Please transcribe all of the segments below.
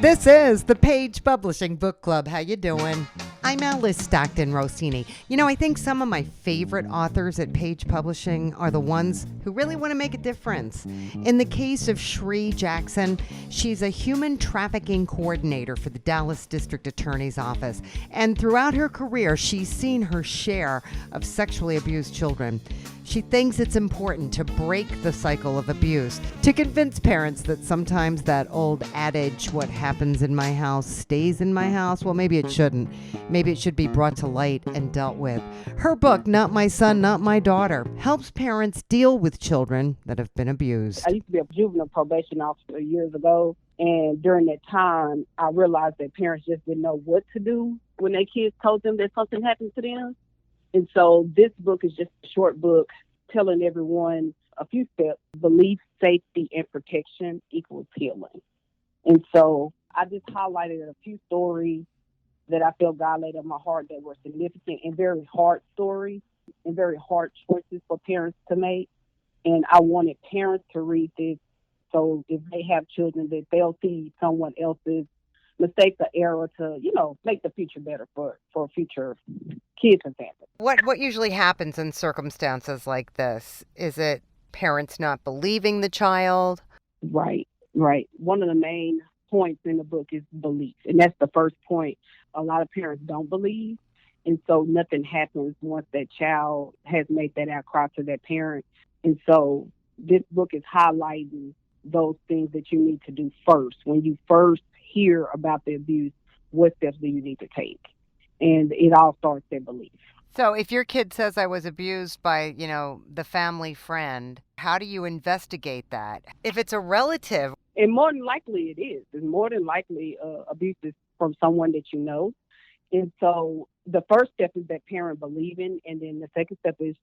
This is the Page Publishing Book Club. How you doing? I'm Alice Stockton Rossini. You know, I think some of my favorite authors at Page Publishing are the ones who really want to make a difference. In the case of Shree Jackson, she's a human trafficking coordinator for the Dallas District Attorney's Office. And throughout her career, she's seen her share of sexually abused children. She thinks it's important to break the cycle of abuse, to convince parents that sometimes that old adage, what happens in my house stays in my house, well, maybe it shouldn't. Maybe it should be brought to light and dealt with. Her book, Not My Son, Not My Daughter, helps parents deal with children that have been abused. I used to be a juvenile probation officer years ago, and during that time, I realized that parents just didn't know what to do when their kids told them that something happened to them. And so this book is just a short book telling everyone a few steps. Belief, safety, and protection equals healing. And so I just highlighted a few stories that I felt God laid on my heart that were significant and very hard stories and very hard choices for parents to make. And I wanted parents to read this so if they have children that they'll see someone else's mistakes or error to, make the future better for future kids and families. What usually happens in circumstances like this? Is it parents not believing the child? Right. One of the main points in the book is belief. And that's the first point. A lot of parents don't believe. And so nothing happens once that child has made that outcry to their parent. And so this book is highlighting those things that you need to do first. When you first hear about the abuse, what steps do you need to take? And it all starts at belief. So if your kid says I was abused by, the family friend, how do you investigate that? If it's a relative. And more than likely it is. And more than likely abuse is from someone that you know. And so the first step is that parent believing. And then the second step is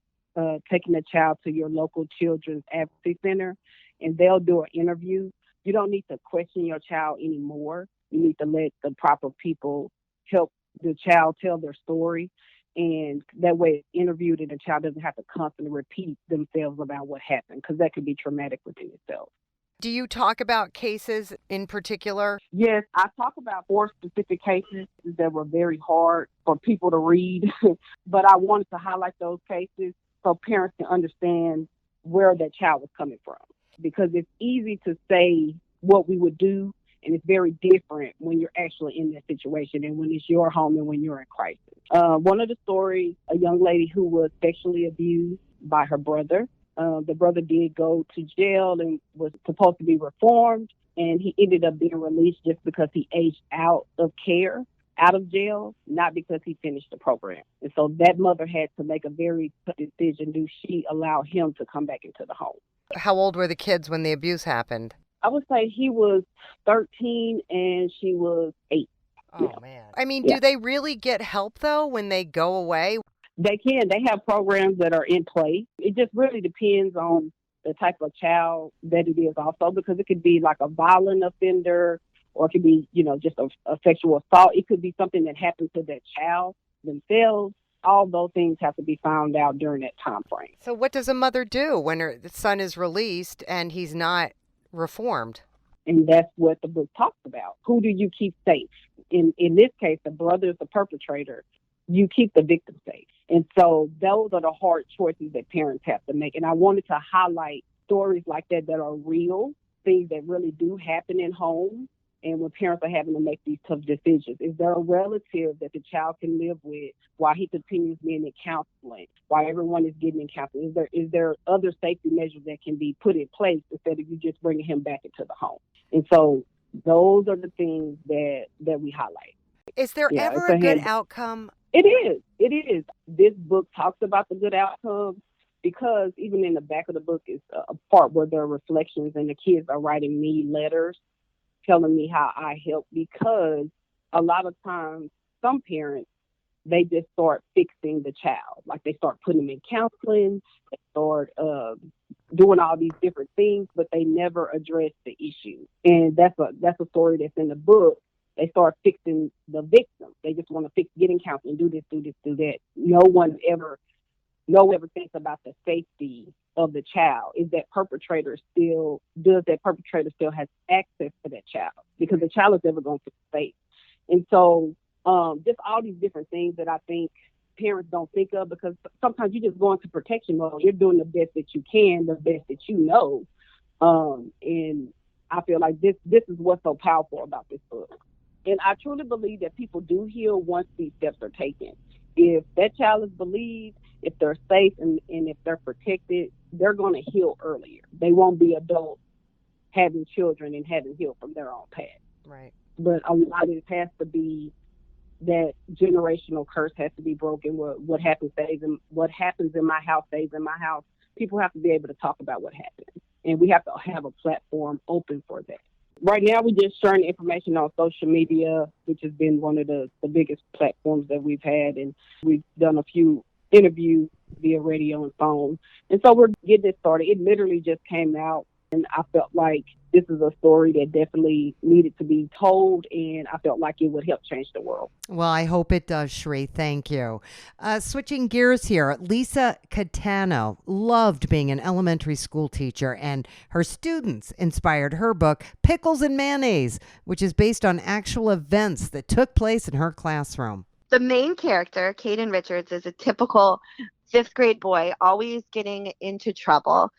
taking the child to your local children's advocacy center. And they'll do an interview. You don't need to question your child anymore. You need to let the proper people help the child tell their story. And that way it's interviewed and the child doesn't have to constantly repeat themselves about what happened, because that could be traumatic within itself. Do you talk about cases in particular? Yes, I talk about 4 specific cases that were very hard for people to read, but I wanted to highlight those cases so parents can understand where that child was coming from. Because it's easy to say what we would do, and it's very different when you're actually in that situation and when it's your home and when you're in crisis. One of the stories, a young lady who was sexually abused by her brother. The brother did go to jail and was supposed to be reformed, and he ended up being released just because he aged out of care, out of jail, not because he finished the program. And so that mother had to make a very tough decision. Do she allow him to come back into the home? How old were the kids when the abuse happened? I would say he was 13 and she was 8. Oh, man. I mean, do they really get help, though, when they go away? They can. They have programs that are in place. It just really depends on the type of child that it is also, because it could be like a violent offender, or it could be, just a sexual assault. It could be something that happened to that child themselves. All those things have to be found out during that time frame. So what does a mother do when her son is released and he's not reformed? And that's what the book talks about. Who do you keep safe? In this case, the brother is the perpetrator. You keep the victim safe. And so those are the hard choices that parents have to make. And I wanted to highlight stories like that are real, things that really do happen in homes. And when parents are having to make these tough decisions, is there a relative that the child can live with while he continues being in counseling, while everyone is getting in counseling? Is there other safety measures that can be put in place instead of you just bringing him back into the home? And so those are the things that we highlight. Is there ever a good outcome? It is. It is. This book talks about the good outcome, because even in the back of the book is a part where there are reflections and the kids are writing me letters telling me how I help, because a lot of times some parents, they just start fixing the child. Like they start putting them in counseling, they start doing all these different things, but they never address the issue. And that's a story that's in the book. They start fixing the victim. They just want to fix getting counseling, do this, do that. No one ever no one ever thinks about the safety of the child. Does that perpetrator still has access to that child? Because the child is never going to feel safe. And so just all these different things that I think parents don't think of, because sometimes you just go into protection mode. You're doing the best that you can, the best that you know. And I feel like this is what's so powerful about this book. And I truly believe that people do heal once these steps are taken. If that child is believed, if they're safe, and if they're protected, they're going to heal earlier. They won't be adults having children and having healed from their own past. Right. But a lot of it has to be that generational curse has to be broken. What happens in my house stays in my house. People have to be able to talk about what happened, and we have to have a platform open for that. Right now, we're just sharing information on social media, which has been one of the biggest platforms that we've had, and we've done a few interviews via radio and phone, and so we're getting it started. It literally just came out, and I felt like this is a story that definitely needed to be told, and I felt like it would help change the world. Well, I hope it does, Sheree. Thank you. Switching gears here, Lisa Catano loved being an elementary school teacher, and her students inspired her book, Pickles and Mayonnaise, which is based on actual events that took place in her classroom. The main character, Caden Richards, is a typical fifth grade boy, always getting into trouble.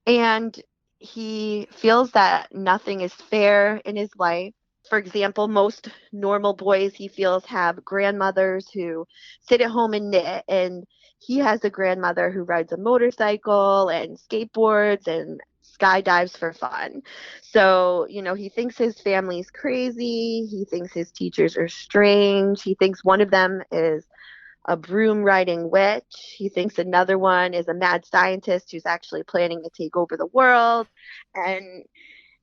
And he feels that nothing is fair in his life. For example, most normal boys he feels have grandmothers who sit at home and knit, and he has a grandmother who rides a motorcycle and skateboards and skydives for fun. So, he thinks his family's crazy. He thinks his teachers are strange. He thinks one of them is a broom riding witch. He thinks another one is a mad scientist who's actually planning to take over the world. And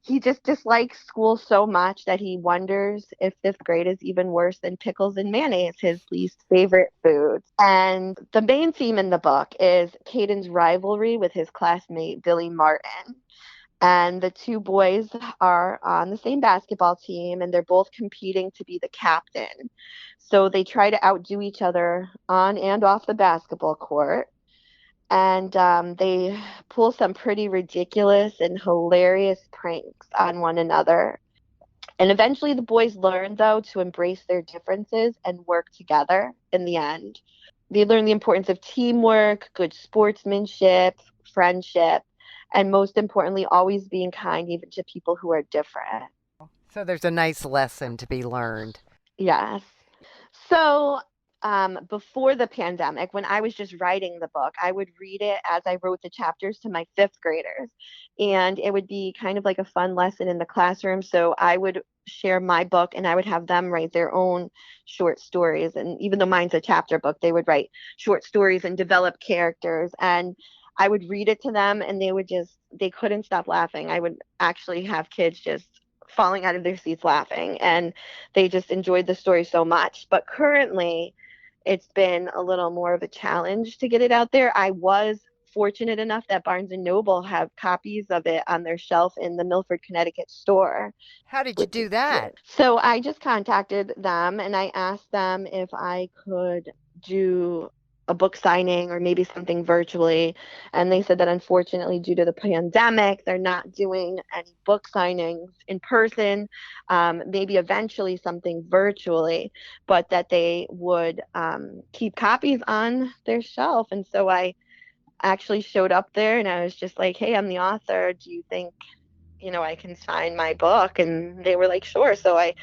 he just dislikes school so much that he wonders if fifth grade is even worse than pickles and mayonnaise, his least favorite food. And the main theme in the book is Caden's rivalry with his classmate, Billy Martin. And the two boys are on the same basketball team, and they're both competing to be the captain. So they try to outdo each other on and off the basketball court. And they pull some pretty ridiculous and hilarious pranks on one another. And eventually the boys learn, though, to embrace their differences and work together in the end. They learn the importance of teamwork, good sportsmanship, friendship, and most importantly, always being kind even to people who are different. So there's a nice lesson to be learned. Yes. So before the pandemic, when I was just writing the book, I would read it as I wrote the chapters to my fifth graders. And it would be kind of like a fun lesson in the classroom. So I would share my book and I would have them write their own short stories. And even though mine's a chapter book, they would write short stories and develop characters. And I would read it to them and they couldn't stop laughing. I would actually have kids just falling out of their seats laughing, and they just enjoyed the story so much. But currently, it's been a little more of a challenge to get it out there. I was fortunate enough that Barnes and Noble have copies of it on their shelf in the Milford, Connecticut store. How did you do that? So I just contacted them and I asked them if I could do a book signing or maybe something virtually. And they said that unfortunately, due to the pandemic, they're not doing any book signings in person, maybe eventually something virtually, but that they would keep copies on their shelf. And so I actually showed up there and I was just like, hey, I'm the author. Do you think I can sign my book? And they were like, sure. So I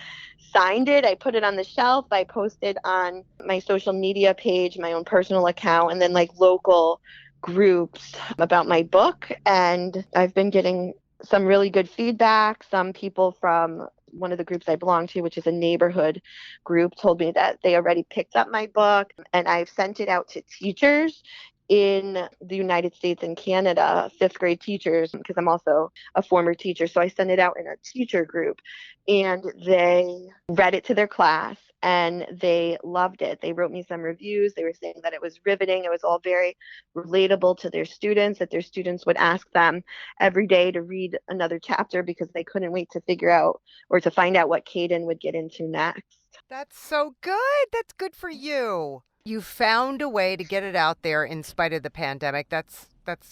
signed it. I put it on the shelf. I posted on my social media page, my own personal account, and then like local groups about my book. And I've been getting some really good feedback. Some people from one of the groups I belong to, which is a neighborhood group, told me that they already picked up my book, and I've sent it out to teachers in the United States and Canada, fifth grade teachers, because I'm also a former teacher. So I sent it out in a teacher group and they read it to their class and they loved it. They wrote me some reviews. They were saying that it was riveting. It was all very relatable to their students, that their students would ask them every day to read another chapter because they couldn't wait to figure out or to find out what Caden would get into next. That's so good. That's good for you. You found a way to get it out there in spite of the pandemic. That's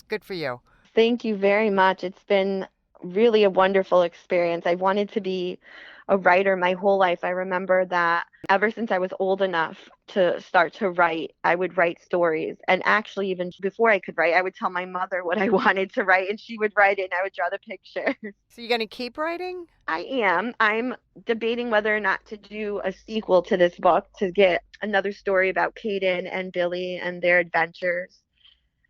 good for you. Thank you very much. It's been really a wonderful experience. I wanted to be a writer my whole life. I remember that ever since I was old enough to start to write, I would write stories. And actually, even before I could write, I would tell my mother what I wanted to write, and she would write it, and I would draw the pictures. So you're going to keep writing? I am. I'm debating whether or not to do a sequel to this book to get another story about Caden and Billy and their adventures.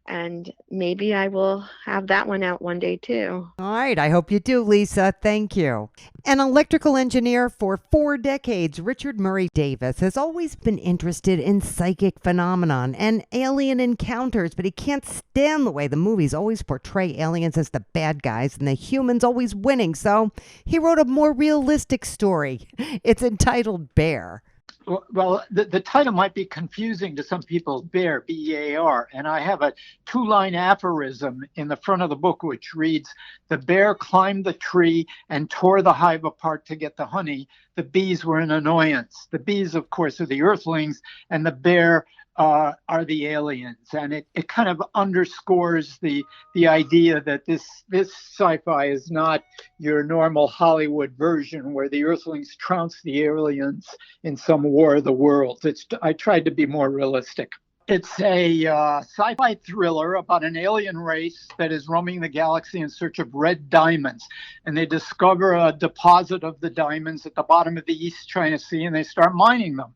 And maybe I will have that one out one day too. All right. I hope you do, Lisa. Thank you. An electrical engineer for 4 decades, Richard Murray Davis has always been interested in psychic phenomenon and alien encounters, but he can't stand the way the movies always portray aliens as the bad guys and the humans always winning. So he wrote a more realistic story. It's entitled Bear. Well, the title might be confusing to some people, Bear, B-E-A-R, and I have a 2-line aphorism in the front of the book which reads, "The bear climbed the tree and tore the hive apart to get the honey. The bees were an annoyance." The bees, of course, are the earthlings, and the bear are the aliens. And it kind of underscores the idea that this sci-fi is not your normal Hollywood version where the earthlings trounce the aliens in some war of the worlds. I tried to be more realistic. It's a sci-fi thriller about an alien race that is roaming the galaxy in search of red diamonds. And they discover a deposit of the diamonds at the bottom of the East China Sea, and they start mining them.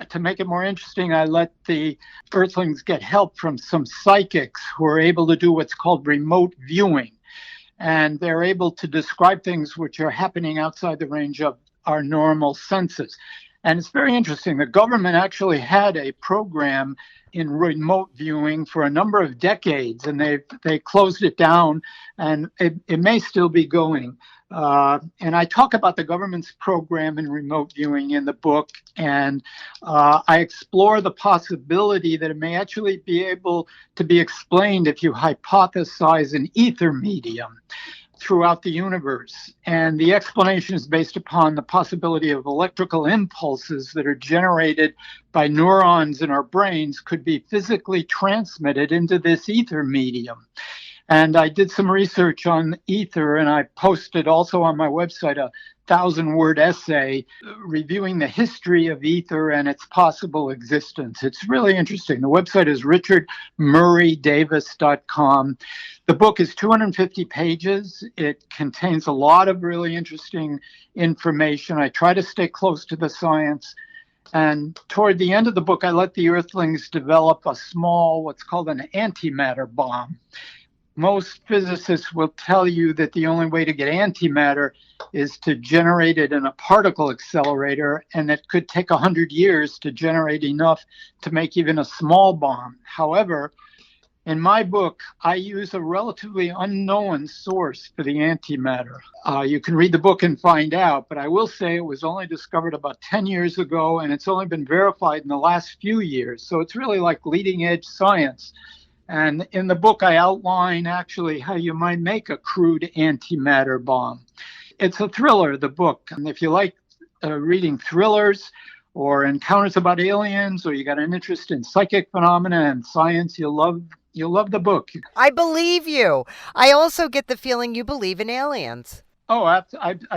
To make it more interesting, I let the Earthlings get help from some psychics who are able to do what's called remote viewing. And they're able to describe things which are happening outside the range of our normal senses. And it's very interesting. The government actually had a program in remote viewing for a number of decades, and they closed it down, and it may still be going. And I talk about the government's program in remote viewing in the book, and I explore the possibility that it may actually be able to be explained if you hypothesize an ether medium throughout the universe. And the explanation is based upon the possibility of electrical impulses that are generated by neurons in our brains could be physically transmitted into this ether medium. And I did some research on ether, and I posted also on my website a 1,000-word essay reviewing the history of ether and its possible existence. It's really interesting. The website is richardmurraydavis.com. The book is 250 pages. It contains a lot of really interesting information. I try to stay close to the science. And toward the end of the book, I let the Earthlings develop a small, what's called an antimatter bomb. Most physicists will tell you that the only way to get antimatter is to generate it in a particle accelerator, and it could take 100 years to generate enough to make even a small bomb. However, in my book, I use a relatively unknown source for the antimatter. You can read the book and find out, but I will say it was only discovered about 10 years ago, and it's only been verified in the last few years. So it's really like leading edge science. And in the book, I outline actually how you might make a crude antimatter bomb. It's a thriller, the book. And if you like reading thrillers or encounters about aliens, or you got an interest in psychic phenomena and science, you'll love the book. I believe you. I also get the feeling you believe in aliens. Oh, I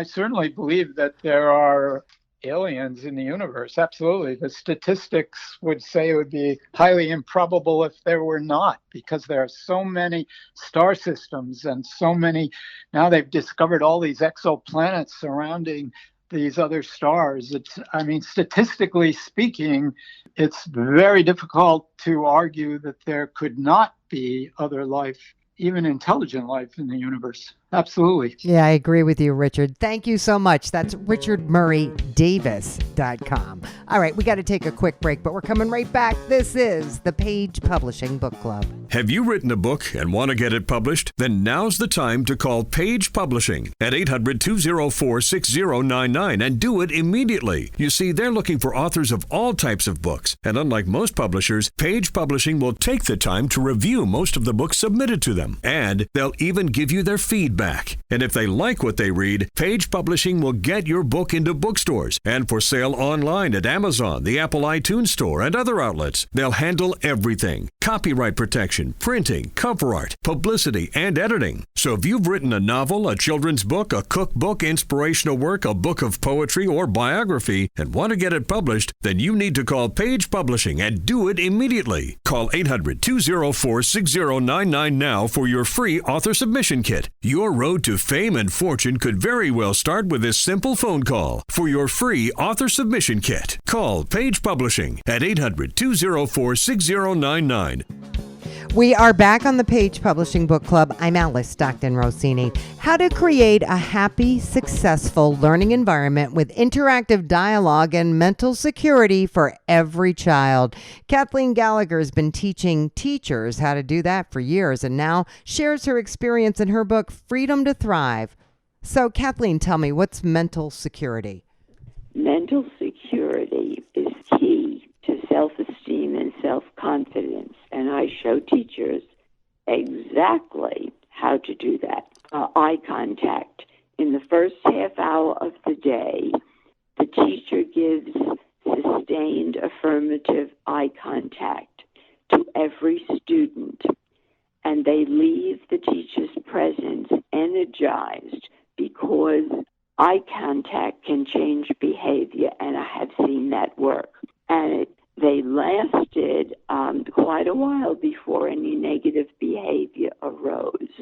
certainly believe that there are aliens in the universe. Absolutely. The statistics would say it would be highly improbable if there were not, because there are so many star systems and so many. Now they've discovered all these exoplanets surrounding these other stars. Statistically speaking, it's very difficult to argue that there could not be other life, even intelligent life in the universe. Absolutely. Yeah, I agree with you, Richard. Thank you so much. That's richardmurraydavis.com. All right, we got to take a quick break, but we're coming right back. This is the Page Publishing Book Club. Have you written a book and want to get it published? Then now's the time to call Page Publishing at 800-204-6099 and do it immediately. You see, they're looking for authors of all types of books. And unlike most publishers, Page Publishing will take the time to review most of the books submitted to them. And they'll even give you their feedback back. And if they like what they read, Page Publishing will get your book into bookstores and for sale online at Amazon, the Apple iTunes Store, and other outlets. They'll handle everything: copyright protection, printing, cover art, publicity, and editing. So if you've written a novel, a children's book, a cookbook, inspirational work, a book of poetry, or biography, and want to get it published, then you need to call Page Publishing and do it immediately. Call 800-204-6099 now for your free author submission kit. Your road to fame and fortune could very well start with this simple phone call. For your free author submission kit, call Page Publishing at 800-204-6099. We are back on the Page Publishing Book Club. I'm Alice Stockton Rossini. How to create a happy, successful learning environment with interactive dialogue and mental security for every child. Kathleen Gallagher has been teaching teachers how to do that for years and now shares her experience in her book, Freedom to Thrive. So, Kathleen, tell me, what's mental security? Mental security is key to self-esteem and self-confidence, and I show teachers exactly how to do that. Eye contact. In the first half hour of the day, the teacher gives sustained affirmative eye contact to every student, and they leave the teacher's presence energized because eye contact can change behavior, and I have seen that work. And they lasted quite a while before any negative behavior arose.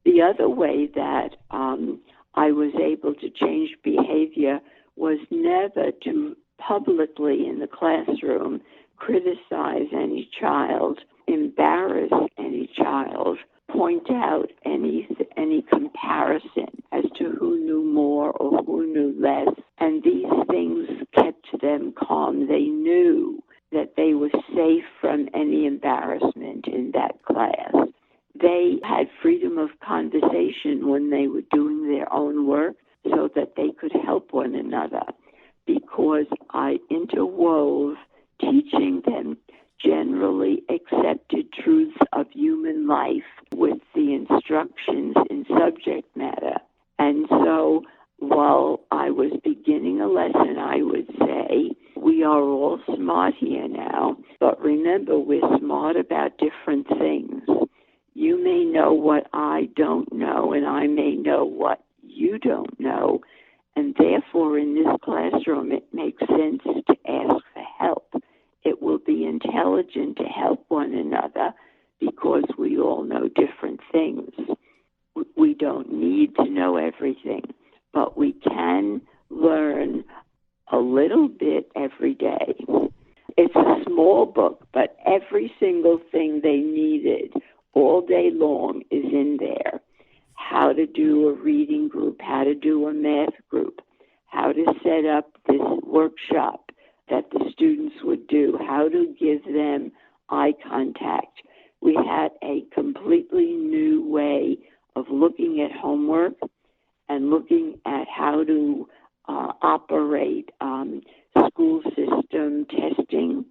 The other way that I was able to change behavior was never to publicly in the classroom criticize any child, embarrass any child, point out any comparison as to who knew more or who knew less. And these things kept them calm. They knew that they were safe from any embarrassment in that class. They had freedom of conversation when they were doing their own work so that they could help one another, because I interwove teaching them generally accepted truths of human life with the instructions in subject matter. And so while I was beginning a lesson, I would say, we are all smart here now, but remember, we're smart about different things. You may know what I don't know, and I may know what you don't know. And therefore, in this classroom, it makes sense to ask for help. It will be intelligent to help one another because we all know different things. We don't need to know everything, but we can learn a little bit every day. It's a small book, but every single thing they needed all day long is in there. How to do a reading group, how to do a math group, how to set up this workshop that the students would do, how to give them eye contact. We had a completely new way of looking at homework and looking at how to operate school system testing.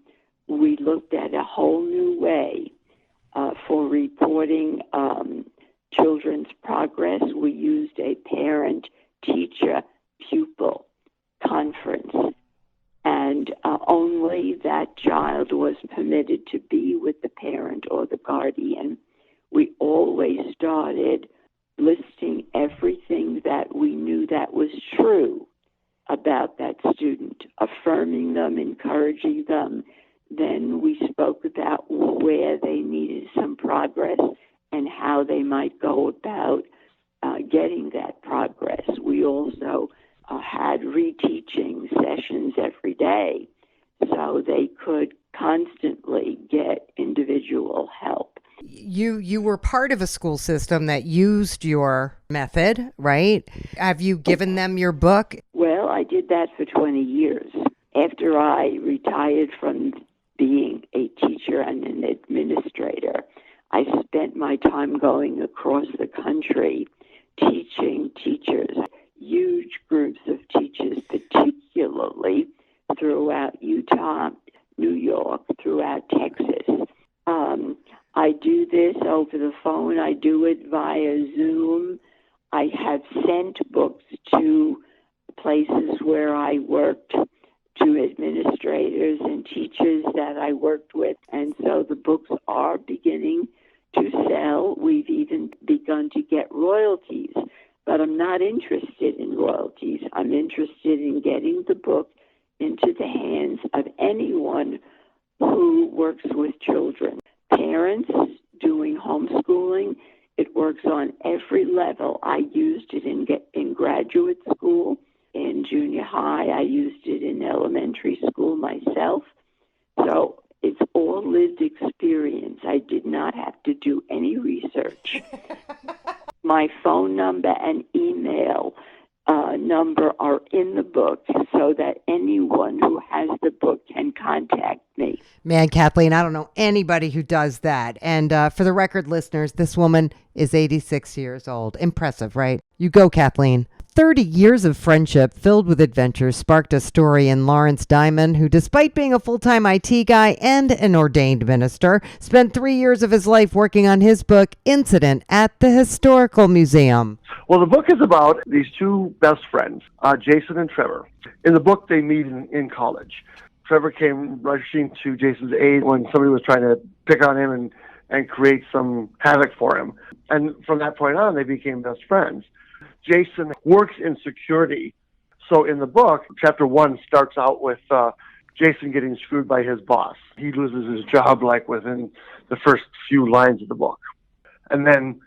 We looked at a whole new way for reporting children's progress. We used a parent-teacher-pupil conference, and only that child was permitted to be with the parent or the guardian. We always started listing everything that we knew that was true about that student, affirming them, encouraging them. Then we spoke about where they needed some progress and how they might go about getting that progress. We also had reteaching sessions every day so they could constantly get individual help. You were part of a school system that used your method, right? Have you given them your book? Well, I did that for 20 years. After I retired from being a teacher and an administrator, I spent my time going across the country teaching teachers, huge groups of teachers, particularly throughout Utah, New York, throughout Texas. I do this over the phone. I do it via Zoom. I have sent books to places where I worked, to administrators and teachers that I worked with. And so the books are beginning to sell. We've even begun to get royalties. But I'm not interested in royalties. I'm interested in getting the book into the hands of anyone who works with children. Parents doing homeschooling, it works on every level. I used it in graduate school, in junior high. I used it in elementary school myself. So it's all lived experience. I did not have to do any research. My phone number and email number are in the book so that anyone who has the book can contact me. Man, Kathleen, I don't know anybody who does that. And for the record, listeners, this woman is 86 years old. Impressive, right? You go, Kathleen. 30 years of friendship filled with adventures sparked a story in Lawrence Diamond, who, despite being a full-time IT guy and an ordained minister, spent 3 years of his life working on his book, Incident at the Historical Museum. Well, the book is about these two best friends, Jason and Trevor. In the book, they meet in college. Trevor came rushing to Jason's aid when somebody was trying to pick on him and create some havoc for him. And from that point on, they became best friends. Jason works in security. So in the book, chapter 1 starts out with Jason getting screwed by his boss. He loses his job like within the first few lines of the book. And then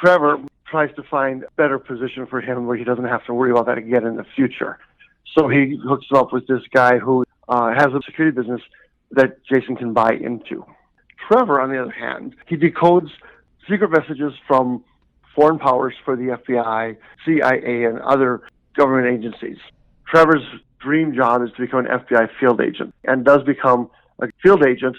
Trevor tries to find a better position for him where he doesn't have to worry about that again in the future. So he hooks him up with this guy who has a security business that Jason can buy into. Trevor, on the other hand, he decodes secret messages from foreign powers for the FBI, CIA, and other government agencies. Trevor's dream job is to become an FBI field agent, and does become a field agent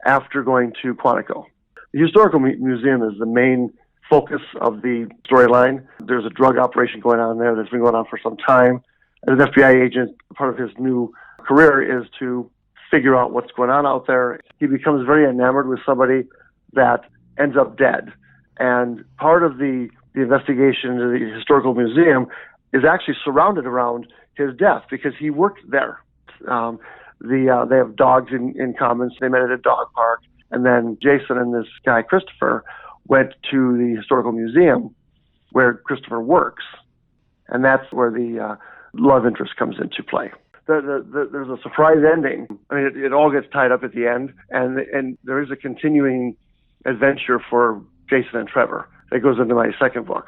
after going to Quantico. The Historical Museum is the main focus of the storyline. There's a drug operation going on there that's been going on for some time. As an FBI agent, part of his new career is to figure out what's going on out there. He becomes very enamored with somebody that ends up dead. And part of the investigation into the Historical Museum is actually surrounded around his death because he worked there. They have dogs in common, so they met at a dog park. And then Jason and this guy, Christopher, went to the Historical Museum where Christopher works. And that's where the love interest comes into play. There's a surprise ending. I mean, it all gets tied up at the end. And there is a continuing adventure for Jason and Trevor. That goes into my second book.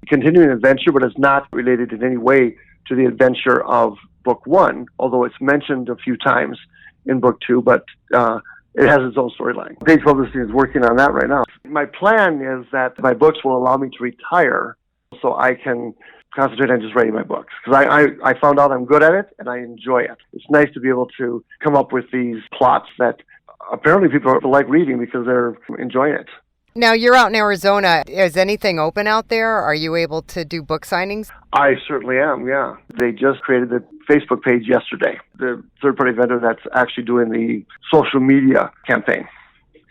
Continuing adventure, but it's not related in any way to the adventure of book 1, although it's mentioned a few times in book 2, but it has its own storyline. Page Publishing is working on that right now. My plan is that my books will allow me to retire so I can concentrate on just writing my books. Because I found out I'm good at it and I enjoy it. It's nice to be able to come up with these plots that apparently people like reading because they're enjoying it. Now, you're out in Arizona. Is anything open out there? Are you able to do book signings? I certainly am, yeah. They just created the Facebook page yesterday, the third-party vendor that's actually doing the social media campaign.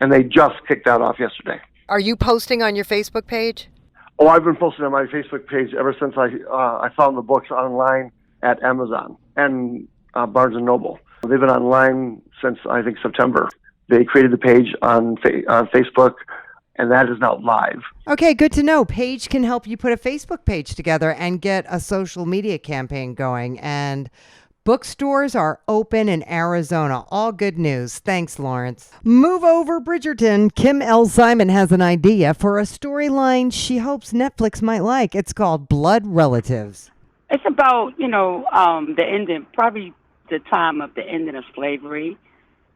And they just kicked that off yesterday. Are you posting on your Facebook page? Oh, I've been posting on my Facebook page ever since I found the books online at Amazon and Barnes & Noble. They've been online since, I think, September. They created the page on Facebook, and that is now live. Okay, good to know. Paige can help you put a Facebook page together and get a social media campaign going. And bookstores are open in Arizona. All good news. Thanks, Lawrence. Move over, Bridgerton. Kim L. Simon has an idea for a storyline she hopes Netflix might like. It's called Blood Relatives. It's about, the ending, probably the time of the ending of slavery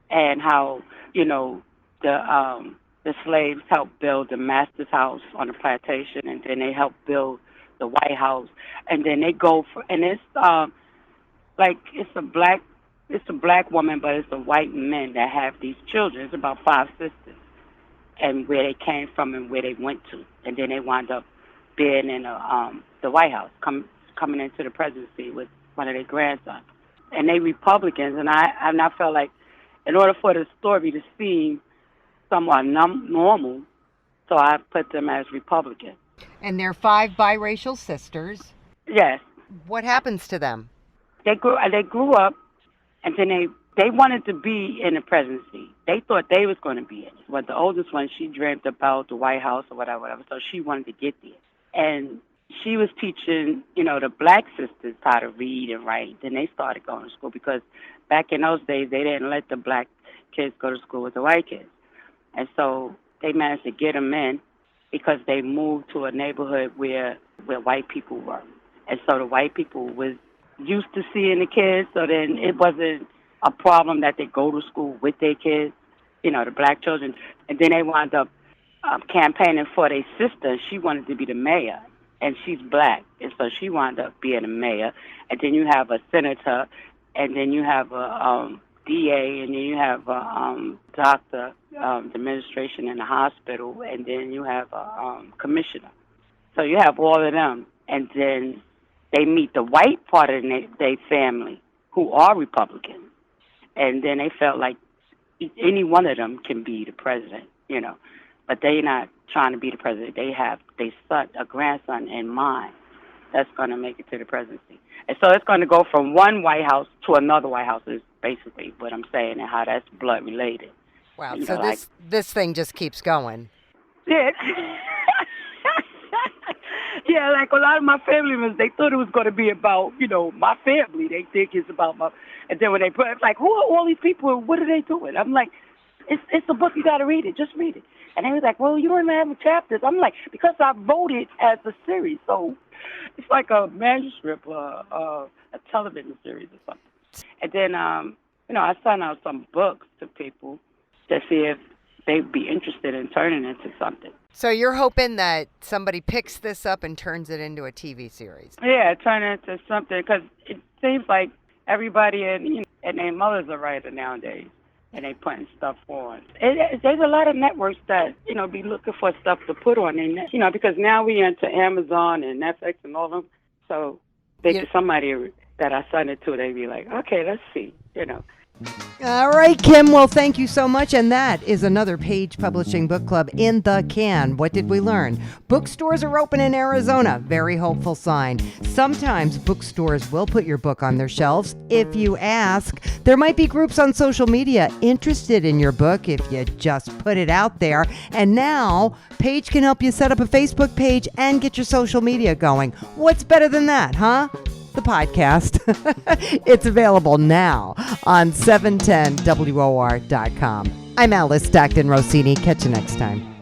and how, the slaves helped build the master's house on the plantation, and then they helped build the White House, and then they go for, and it's it's a black woman, but it's the white men that have these children. It's about 5 sisters, and where they came from and where they went to, and then they wound up being in the White House, coming into the presidency with one of their grandsons, and they Republicans, and I felt like in order for the story to seem somewhat normal, so I put them as Republican. And they're 5 biracial sisters. Yes. What happens to them? They grew up, and then they wanted to be in the presidency. They thought they was going to be it. But the oldest one, she dreamt about the White House or whatever. So she wanted to get there. And she was teaching, the black sisters how to read and write. Then they started going to school because back in those days, they didn't let the black kids go to school with the white kids. And so they managed to get them in because they moved to a neighborhood where white people were. And so the white people was used to seeing the kids, so then it wasn't a problem that they go to school with their kids, the black children. And then they wound up campaigning for their sister. She wanted to be the mayor, and she's black, and so she wound up being a mayor. And then you have a senator, and then you have a DA, and then you have a doctor, administration in the hospital, and then you have a commissioner. So you have all of them, and then they meet the white part of their family who are Republicans. And then they felt like any one of them can be the president, But they're not trying to be the president. They have their son, a grandson in mind that's going to make it to the presidency. And so it's going to go from one White House to another White House is basically what I'm saying, and how that's blood related. Wow, so this thing just keeps going. Yeah. Yeah, like a lot of my family members, they thought it was going to be about, my family. They think it's about my... And then when they put it, it's like, who are all these people and what are they doing? I'm like, it's a book, you got to read it. Just read it. And they was like, well, you don't even have chapters. I'm like, because I wrote it as a series. So it's like a manuscript, a television series or something. And then, I sent out some books to people to see if they'd be interested in turning it into something. So you're hoping that somebody picks this up and turns it into a TV series? Yeah, turn it into something, because it seems like everybody and their mother's a writer nowadays, and they putting stuff on. There's a lot of networks that, be looking for stuff to put on, and, because now we into Amazon and Netflix and all of them, so somebody that I send it to, they be like, okay, let's see, All right, Kim. Well, thank you so much. And that is another Page Publishing Book Club in the can. What did we learn? Bookstores are open in Arizona. Very hopeful sign. Sometimes bookstores will put your book on their shelves if you ask. There might be groups on social media interested in your book if you just put it out there. And now, Page can help you set up a Facebook page and get your social media going. What's better than that, huh? The podcast. It's available now on 710WOR.com. I'm Alice Stockton Rossini. Catch you next time.